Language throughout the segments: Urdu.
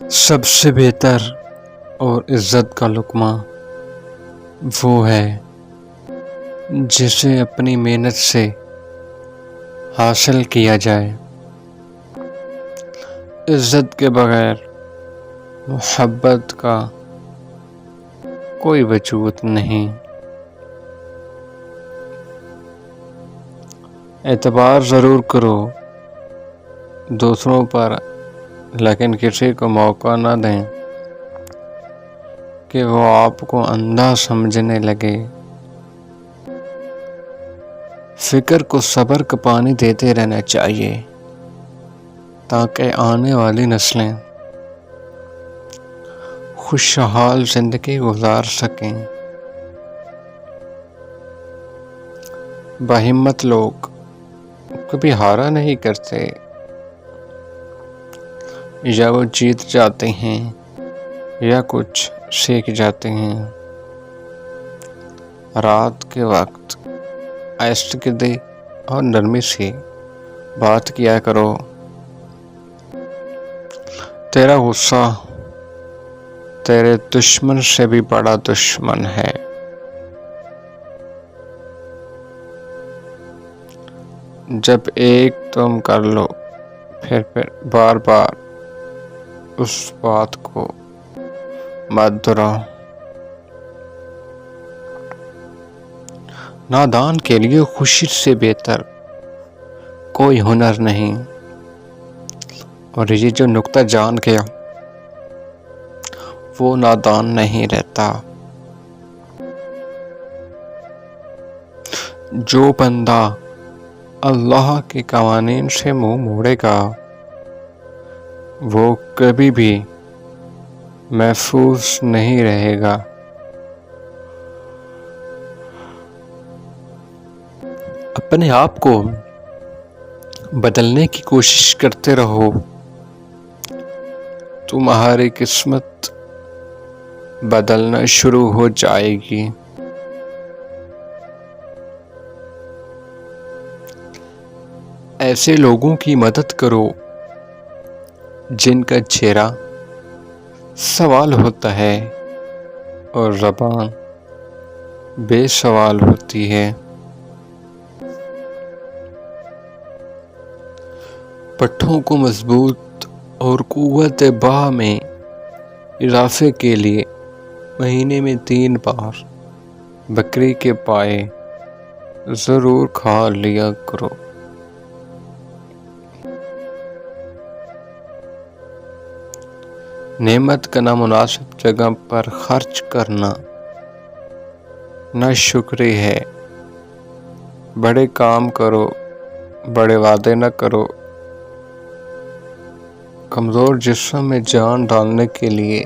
سب سے بہتر اور عزت کا لقمہ وہ ہے جسے اپنی محنت سے حاصل کیا جائے۔ عزت کے بغیر محبت کا کوئی وجود نہیں۔ اعتبار ضرور کرو دوسروں پر، لیکن کسی کو موقع نہ دیں کہ وہ آپ کو اندھا سمجھنے لگے۔ فکر کو صبر کا پانی دیتے رہنا چاہیے تاکہ آنے والی نسلیں خوشحال زندگی گزار سکیں۔ باہمت لوگ کبھی ہارا نہیں کرتے، یا وہ جیت جاتے ہیں یا کچھ سیکھ جاتے ہیں۔ رات کے وقت آہستگی اور نرمی سے بات کیا کرو۔ تیرا غصہ تیرے دشمن سے بھی بڑا دشمن ہے۔ جب ایک تم کر لو پھر بار بار اس بات کو مت دہراؤ۔ نادان کے لیے خوشی سے بہتر کوئی ہنر نہیں، اور یہ جو نکتہ جان گیا وہ نادان نہیں رہتا۔ جو بندہ اللہ کے قوانین سے منہ موڑے گا وہ کبھی بھی محفوظ نہیں رہے گا۔ اپنے آپ کو بدلنے کی کوشش کرتے رہو، تمہاری قسمت بدلنا شروع ہو جائے گی۔ ایسے لوگوں کی مدد کرو جن کا چہرہ سوال ہوتا ہے اور زبان بے سوال ہوتی ہے۔ پٹھوں کو مضبوط اور قوت باہ میں اضافے کے لیے مہینے میں 3 بار بکری کے پائے ضرور کھا لیا کرو۔ نعمت کا نامناسب جگہ پر خرچ کرنا ناشکری ہے۔ بڑے کام کرو، بڑے وعدے نہ کرو۔ کمزور جسم میں جان ڈالنے کے لیے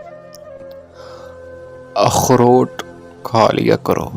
اخروٹ کھا لیا کرو۔